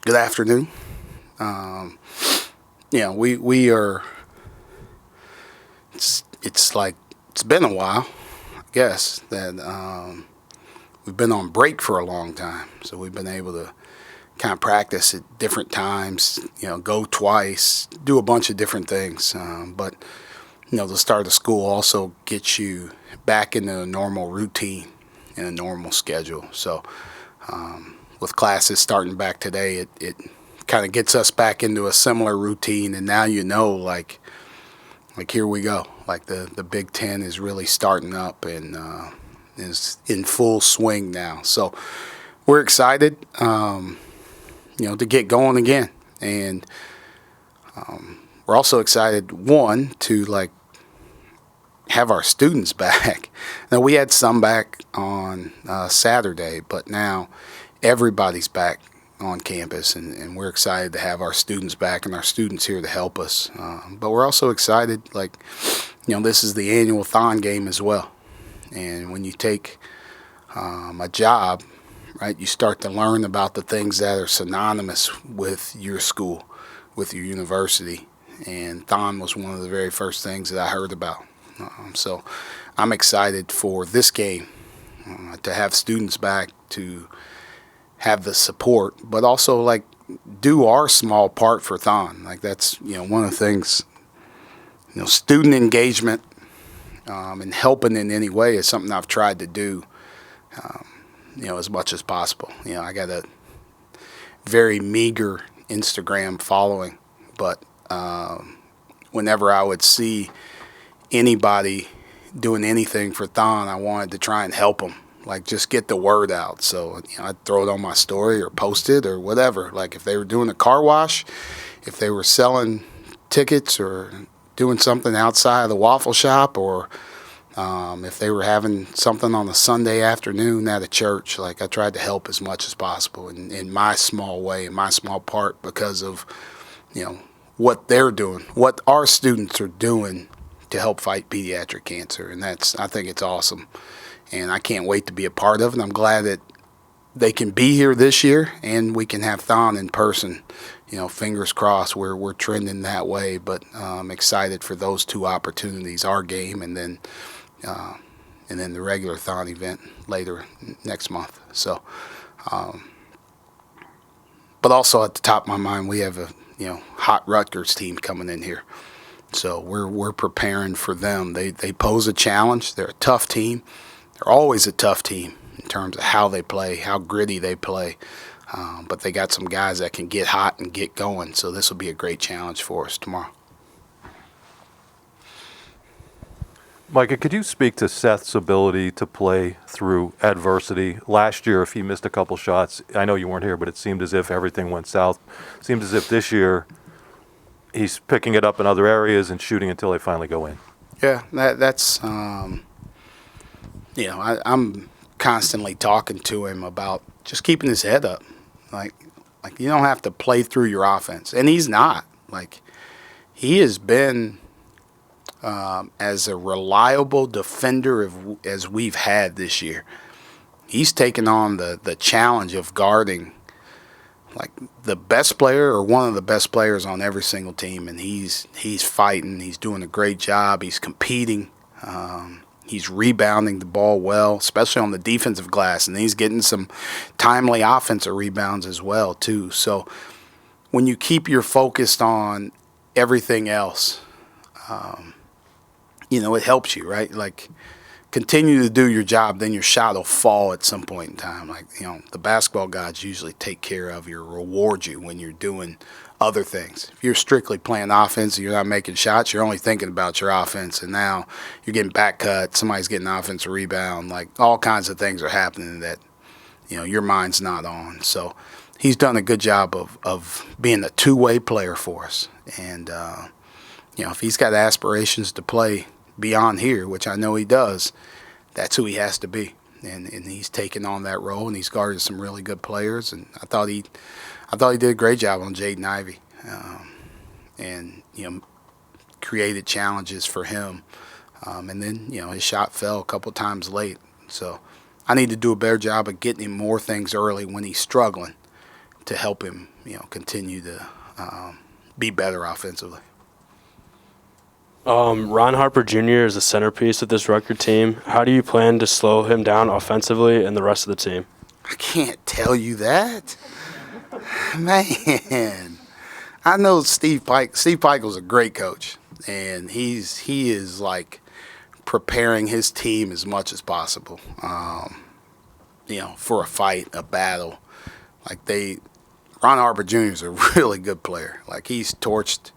Good afternoon. Um, we are. It's like it's been a while, I guess that we've been on break for a long time, so we've been able to kind of practice at different times. Go twice, do a bunch of different things. But the start of school also gets you back into a normal routine and a normal schedule. So with classes starting back today, it kind of gets us back into a similar routine. And now like here we go. Like the Big Ten is really starting up and is in full swing now. So we're excited, to get going again. And we're also excited, one, to have our students back. Now, we had some back on Saturday, but now everybody's back on campus, and we're excited to have our students back and our students here to help us. But we're also excited, this is the annual Thon game as well. And when you take a job, right, you start to learn about the things that are synonymous with your school, with your university. And Thon was one of the very first things that I heard about. So I'm excited for this game, to have students back, to have the support, but also do our small part for Thon. That's one of the things. Student engagement and helping in any way is something I've tried to do, as much as possible. I got a very meager Instagram following, but whenever I would see anybody doing anything for Thon, I wanted to try and help them, just get the word out. So I'd throw it on my story or post it or whatever. If they were doing a car wash, if they were selling tickets or doing something outside of the waffle shop, or if they were having something on a Sunday afternoon at a church, I tried to help as much as possible in my small way, in my small part, because of what they're doing, what our students are doing to help fight pediatric cancer. And I think it's awesome. And I can't wait to be a part of it. I'm glad that they can be here this year and we can have Thon in person. Fingers crossed we're trending that way. But I'm excited for those two opportunities, our game and then the regular Thon event later next month. So, but also at the top of my mind, we have a hot Rutgers team coming in here. So we're preparing for them. They pose a challenge. They're a tough team. They're always a tough team in terms of how they play, how gritty they play. But they got some guys that can get hot and get going. So this will be a great challenge for us tomorrow. Micah, could you speak to Seth's ability to play through adversity? Last year, if he missed a couple shots, I know you weren't here, but it seemed as if everything went south. It seemed as if this year he's picking it up in other areas and shooting until they finally go in. Yeah, that's I'm constantly talking to him about just keeping his head up. You don't have to play through your offense, and he's not. He has been as a reliable defender as we've had this year. He's taken on the challenge of guarding the best player or one of the best players on every single team, and he's fighting. He's doing a great job. He's competing. He's rebounding the ball well, especially on the defensive glass, and he's getting some timely offensive rebounds as well too. So when you keep your focus on everything else, it helps you, right? Continue to do your job, then your shot will fall at some point in time. The basketball gods usually take care of you, reward you when you're doing other things. If you're strictly playing offense and you're not making shots, you're only thinking about your offense, and now you're getting back cut, somebody's getting an offensive rebound, all kinds of things are happening that, your mind's not on. So he's done a good job of being a two-way player for us. And, if he's got aspirations to play beyond here, which I know he does, that's who he has to be. And he's taken on that role, and he's guarded some really good players. And I thought he did a great job on Jaden Ivey, and created challenges for him. And then his shot fell a couple times late. So I need to do a better job of getting him more things early when he's struggling, to help him, continue to be better offensively. Ron Harper Jr. is the centerpiece of this Rutgers team. How do you plan to slow him down offensively and the rest of the team? I can't tell you that. Man, I know Steve Pike. Steve Pikel's a great coach, and he is like preparing his team as much as possible, for a fight, a battle. Ron Harper Jr. is a really good player. Like, he's torched.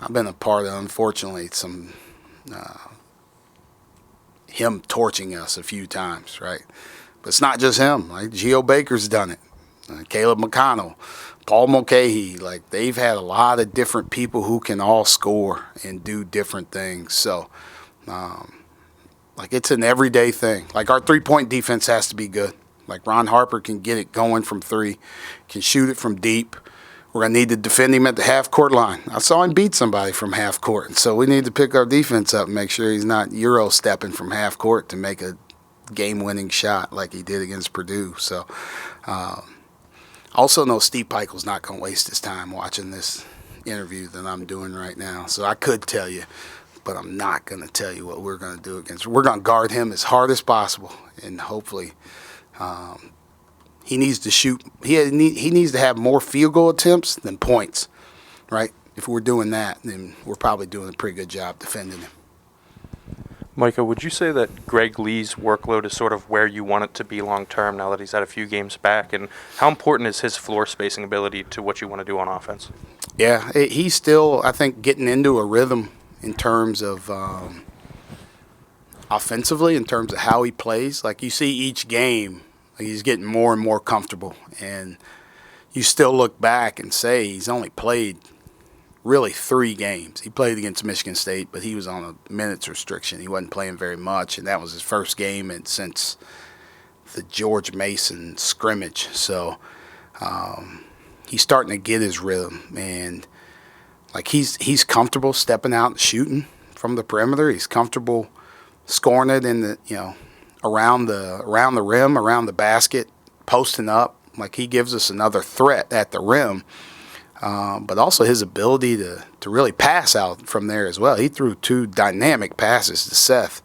I've been a part of, unfortunately, some him torching us a few times, right? But it's not just him. Like, Geo Baker's done it. Caleb McConnell, Paul Mulcahy. Like, they've had a lot of different people who can all score and do different things. So, it's an everyday thing. Like, our three-point defense has to be good. Like, Ron Harper can get it going from three, can shoot it from deep. We're going to need to defend him at the half-court line. I saw him beat somebody from half-court, so we need to pick our defense up and make sure he's not Euro-stepping from half-court to make a game-winning shot like he did against Purdue. So, I also know Steve Pikel's not going to waste his time watching this interview that I'm doing right now. So I could tell you, but I'm not going to tell you what we're going to do against. We're going to guard him as hard as possible, and hopefully he needs to shoot. He needs to have more field goal attempts than points, right? If we're doing that, then we're probably doing a pretty good job defending him. Micah, would you say that Greg Lee's workload is sort of where you want it to be long term now that he's had a few games back? And how important is his floor spacing ability to what you want to do on offense? Yeah, he's still, I think, getting into a rhythm in terms of offensively, in terms of how he plays. Like, you see each game, he's getting more and more comfortable. And you still look back and say he's only played really 3 games. He played against Michigan State, but he was on a minutes restriction. He wasn't playing very much, and that was his first game since the George Mason scrimmage. So he's starting to get his rhythm, and like he's comfortable stepping out and shooting from the perimeter. He's comfortable scoring it in the around the rim, around the basket, posting up. Like, he gives us another threat at the rim. But also his ability to really pass out from there as well. He threw 2 dynamic passes to Seth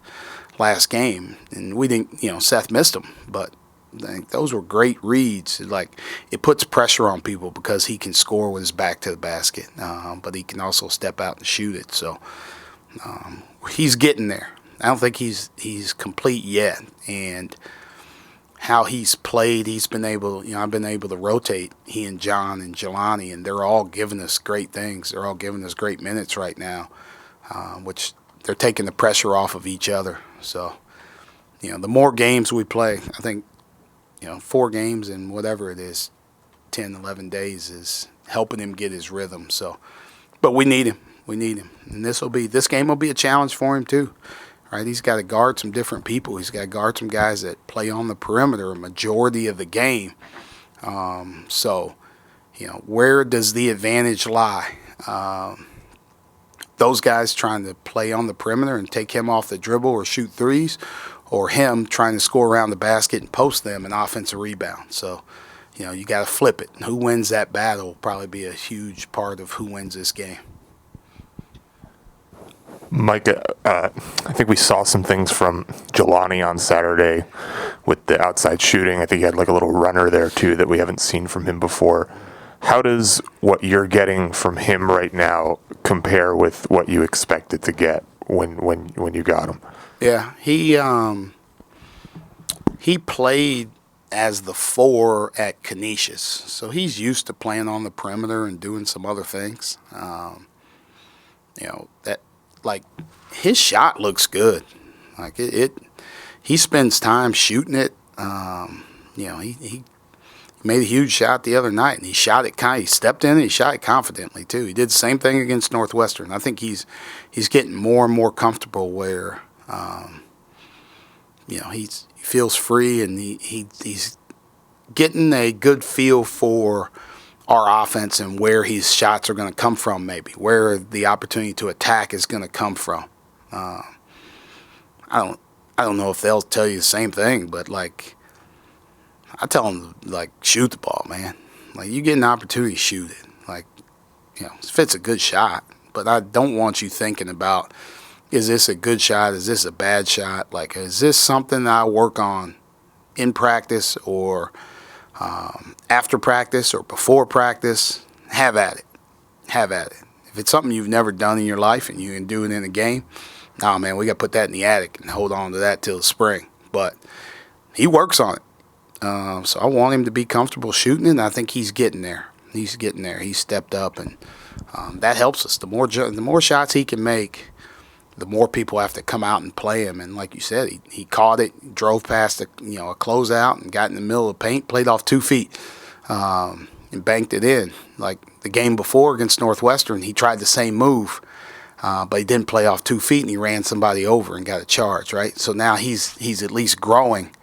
last game, and we didn't, Seth missed them, but I think those were great reads. Like, it puts pressure on people because he can score with his back to the basket, but he can also step out and shoot it. So he's getting there. I don't think he's complete yet, and how he's played, he's been able, I've been able to rotate he and John and Jelani, and they're all giving us great things. They're all giving us great minutes right now, which they're taking the pressure off of each other. So, the more games we play, I think, 4 games in whatever it is, 10, 11 days is helping him get his rhythm. So, but we need him. We need him. And this game will be a challenge for him too. Right, he's got to guard some different people. He's got to guard some guys that play on the perimeter a majority of the game. So, where does the advantage lie? Those guys trying to play on the perimeter and take him off the dribble or shoot threes, or him trying to score around the basket and post them an offensive rebound. So, you got to flip it. Who wins that battle will probably be a huge part of who wins this game. Micah, I think we saw some things from Jelani on Saturday with the outside shooting. I think he had like a little runner there too that we haven't seen from him before. How does what you're getting from him right now compare with what you expected to get when you got him? Yeah, he played as the 4 at Canisius, so he's used to playing on the perimeter and doing some other things. That. Like, his shot looks good. Like, he spends time shooting it. He made a huge shot the other night, and he shot it he stepped in and he shot it confidently too. He did the same thing against Northwestern. I think he's getting more and more comfortable where he feels free, and he's getting a good feel for our offense and where his shots are going to come from, maybe where the opportunity to attack is going to come from. I don't know if they'll tell you the same thing, but like, I tell them, like, shoot the ball, man. Like, you get an opportunity, shoot it. Like, if it's a good shot, but I don't want you thinking about, is this a good shot? Is this a bad shot? Like, is this something that I work on in practice or after practice or before practice? Have at it. Have at it. If it's something you've never done in your life and you can do it in a game, nah, man, we got to put that in the attic and hold on to that till the spring. But he works on it. So I want him to be comfortable shooting it, and I think he's getting there. He's getting there. He's stepped up, and that helps us. The more shots he can make, the more people have to come out and play him. And like you said, he caught it, drove past a closeout, and got in the middle of the paint, played off 2 feet, and banked it in. Like the game before against Northwestern, he tried the same move, but he didn't play off 2 feet, and he ran somebody over and got a charge. Right. So now he's at least growing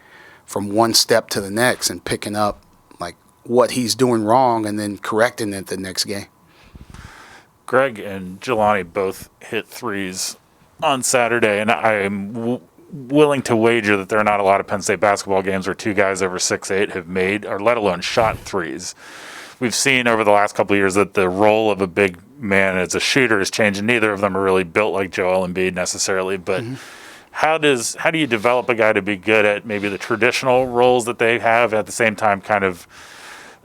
from one step to the next and picking up like what he's doing wrong and then correcting it the next game. Greg and Jelani both hit threes on Saturday, and I am willing to wager that there are not a lot of Penn State basketball games where two guys over 6'8" have made, or let alone shot threes. We've seen over the last couple of years that the role of a big man as a shooter has changed, and neither of them are really built like Joel Embiid necessarily, but how do you develop a guy to be good at maybe the traditional roles that they have, at the same time kind of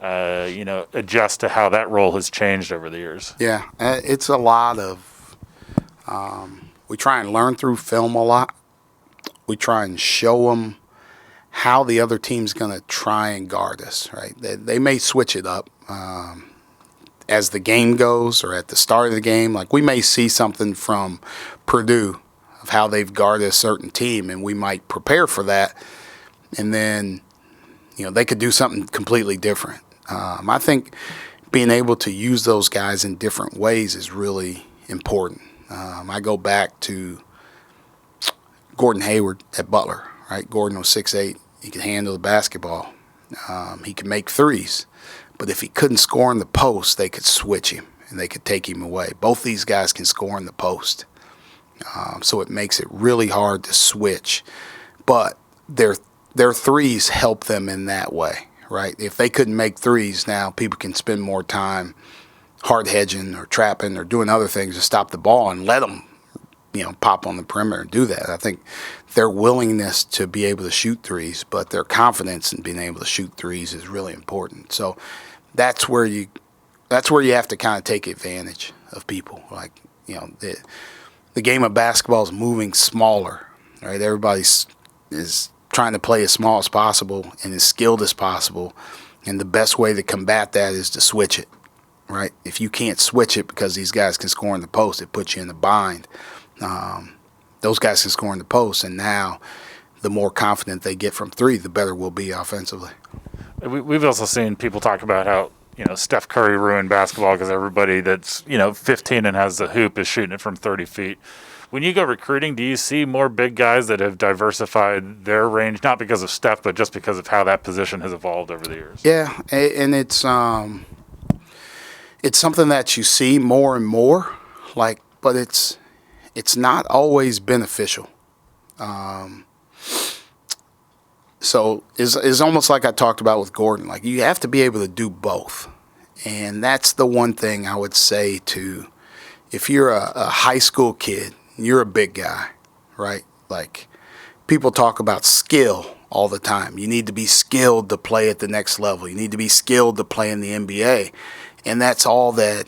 adjust to how that role has changed over the years? Yeah, it's a lot of we try and learn through film a lot. We try and show them how the other team's going to try and guard us, right? They may switch it up as the game goes or at the start of the game. Like, we may see something from Purdue of how they've guarded a certain team, and we might prepare for that, and then they could do something completely different. I think being able to use those guys in different ways is really important. I go back to Gordon Hayward at Butler, right? Gordon was 6'8". He could handle the basketball. He could make threes. But if he couldn't score in the post, they could switch him and they could take him away. Both these guys can score in the post. So it makes it really hard to switch. But their threes help them in that way, right? If they couldn't make threes, now people can spend more time hard hedging or trapping or doing other things to stop the ball and let them, pop on the perimeter and do that. I think their willingness to be able to shoot threes, but their confidence in being able to shoot threes is really important. So that's where you have to kind of take advantage of people. Like, the game of basketball is moving smaller, right? Everybody is trying to play as small as possible and as skilled as possible, and the best way to combat that is to switch it, right? If you can't switch it because these guys can score in the post, it puts you in a bind. Those guys can score in the post, and now the more confident they get from three, the better we'll be offensively. We've also seen people talk about how Steph Curry ruined basketball because everybody that's 15 and has the hoop is shooting it from 30 feet. When you go recruiting, do you see more big guys that have diversified their range, not because of Steph, but just because of how that position has evolved over the years? Yeah, and it's something that you see more and more, but it's not always beneficial. So it's almost like I talked about with Gordon. Like, you have to be able to do both. And that's the one thing I would say to, if you're a high school kid, you're a big guy, right? Like, people talk about skill all the time. You need to be skilled to play at the next level. You need to be skilled to play in the NBA. And that's all that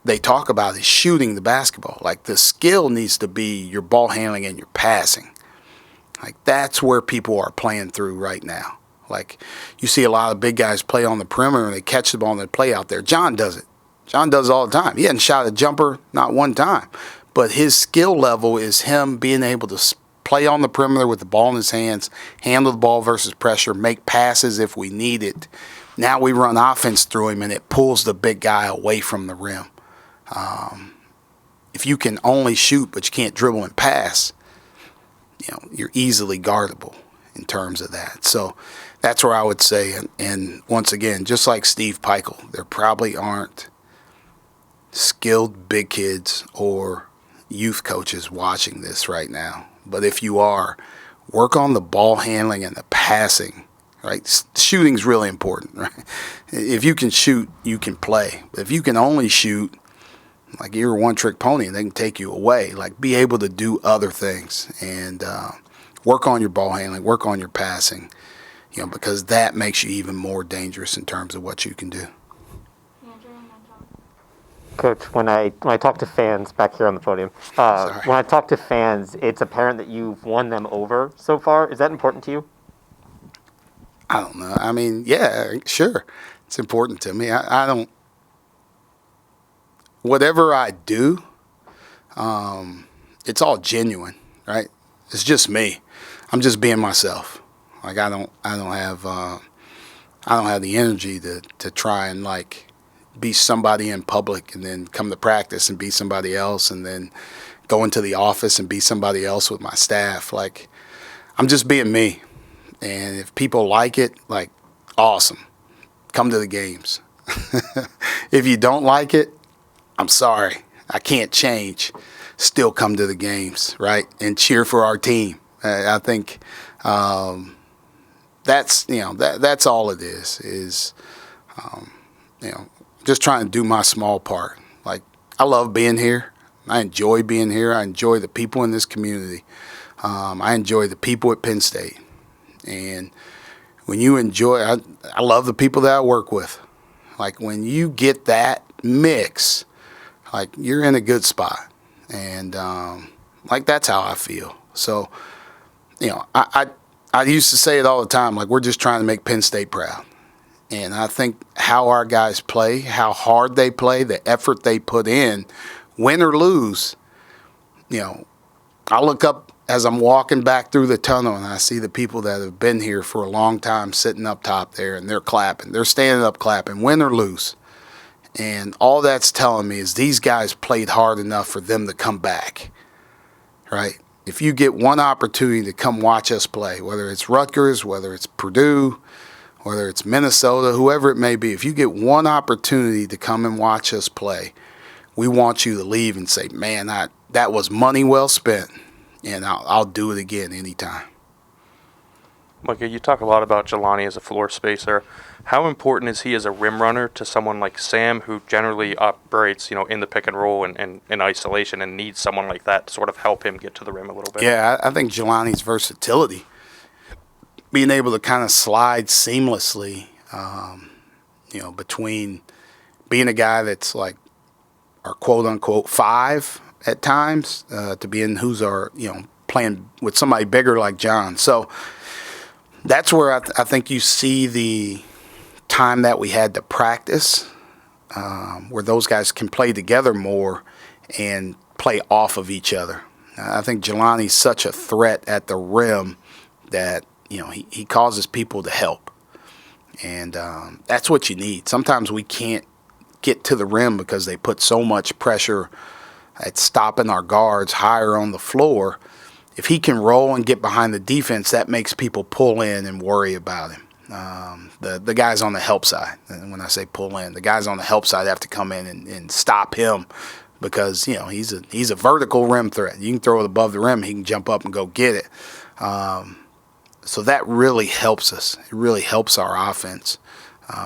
they talk about is shooting the basketball. Like, the skill needs to be your ball handling and your passing. Like, that's where people are playing through right now. Like, you see a lot of big guys play on the perimeter and they catch the ball and they play out there. John does it. John does it all the time. He hadn't shot a jumper not one time. But his skill level is him being able to play on the perimeter with the ball in his hands, handle the ball versus pressure, make passes if we need it. Now we run offense through him and it pulls the big guy away from the rim. If you can only shoot but you can't dribble and pass, you're easily guardable in terms of that. So that's where I would say, and once again, just like Steve Peichel, there probably aren't skilled big kids or youth coaches watching this right now. But if you are, work on the ball handling and the passing, right? Shooting's really important, right? If you can shoot, you can play. But if you can only shoot, like you're a one-trick pony and they can take you away. Like, be able to do other things and work on your ball handling, work on your passing, because that makes you even more dangerous in terms of what you can do. Coach, when I talk to fans back here on the podium, when I talk to fans, it's apparent that you've won them over so far. Is that important to you? I don't know. I mean, yeah, sure. It's important to me. I don't. Whatever I do, it's all genuine, right? It's just me. I'm just being myself. Like, I don't have the energy to try and like be somebody in public and then come to practice and be somebody else and then go into the office and be somebody else with my staff. Like, I'm just being me. And if people like it, like, awesome. Come to the games. If you don't like it, I'm sorry. I can't change. Still come to the games, right? And cheer for our team. I think that's that's all it is just trying to do my small part. Like, I love being here. I enjoy being here. I enjoy the people in this community. I enjoy the people at Penn State. And when you enjoy, I love the people that I work with. Like, when you get that mix, like, you're in a good spot. And like, that's how I feel. So, I used to say it all the time, like, we're just trying to make Penn State proud. And I think how our guys play, how hard they play, the effort they put in, win or lose, I look up as I'm walking back through the tunnel and I see the people that have been here for a long time sitting up top there, and they're clapping. They're standing up clapping, win or lose. And all that's telling me is these guys played hard enough for them to come back, right? If you get one opportunity to come watch us play, whether it's Rutgers, whether it's Purdue, whether it's Minnesota, whoever it may be, if you get one opportunity to come and watch us play, we want you to leave and say, man, that was money well spent, and I'll do it again anytime. Micah, you talk a lot about Jelani as a floor spacer. How important is he as a rim runner to someone like Sam, who generally operates, in the pick and roll and in isolation, and needs someone like that to sort of help him get to the rim a little bit? Yeah, I think Jelani's versatility, being able to kind of slide seamlessly, between being a guy that's like our quote-unquote five at times to being who's our, playing with somebody bigger like John. So that's where I think you see the time that we had to practice, where those guys can play together more and play off of each other. I think Jelani's such a threat at the rim that, he causes people to help. And that's what you need. Sometimes we can't get to the rim because they put so much pressure at stopping our guards higher on the floor. If he can roll and get behind the defense, that makes people pull in and worry about him. The guys on the help side, and when I say pull in, the guys on the help side have to come in and stop him because, he's a vertical rim threat. You can throw it above the rim, he can jump up and go get it. So that really helps us. It really helps our offense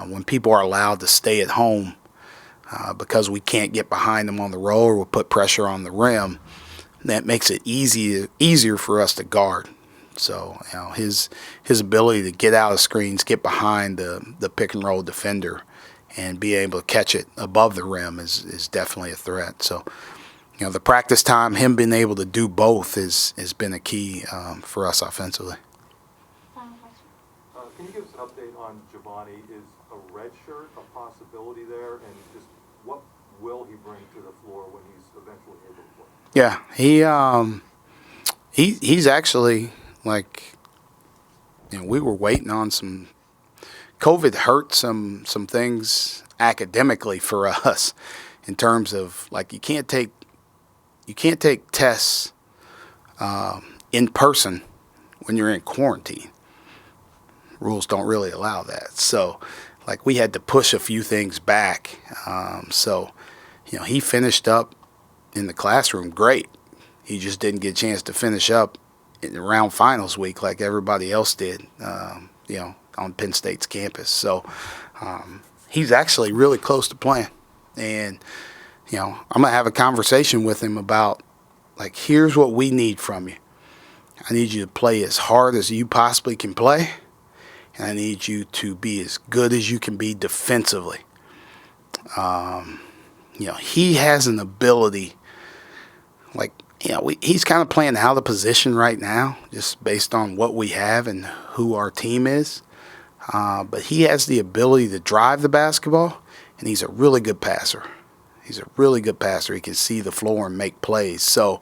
when people are allowed to stay at home because we can't get behind them on the roll or we'll put pressure on the rim. That makes it easier for us to guard. So his ability to get out of screens, get behind the pick and roll defender, and be able to catch it above the rim is definitely a threat. So the practice time, him being able to do both has been a key for us offensively. Can you give us an update on Giovanni? Is a red shirt a possibility there, and just what will he bring to the floor when he's eventually able to play? Yeah, he's actually like, we were waiting on some. COVID hurt some things academically for us in terms of like you can't take tests in person when you're in quarantine. Rules don't really allow that. So, like, we had to push a few things back. He finished up in the classroom great. He just didn't get a chance to finish up in around finals week like everybody else did. on Penn State's campus. So he's actually really close to playing. And, you know, I'm going to have a conversation with him about, like, here's what we need from you. I need you to play as hard as you possibly can play, and I need you to be as good as you can be defensively. You know, he has an ability, like, you know, he's kind of playing out of position right now, just based on what we have and who our team is. But he has the ability to drive the basketball, and he's a really good passer. He's a really good passer. He can see the floor and make plays. So,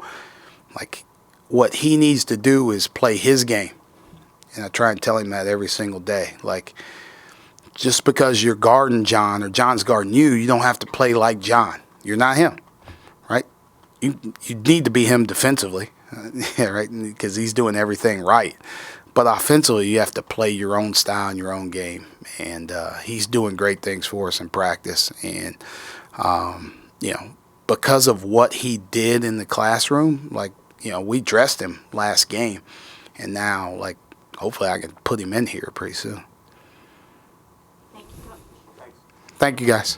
like, what he needs to do is play his game. And I try and tell him that every single day. Like, just because you're guarding John or John's guarding you, you don't have to play like John. You're not him, right? You need to be him defensively, yeah, right? Because he's doing everything right. But offensively, you have to play your own style and your own game. And he's doing great things for us in practice. And, you know, because of what he did in the classroom, like, you know, we dressed him last game. And now, like, hopefully I can put him in here pretty soon. Thank you guys.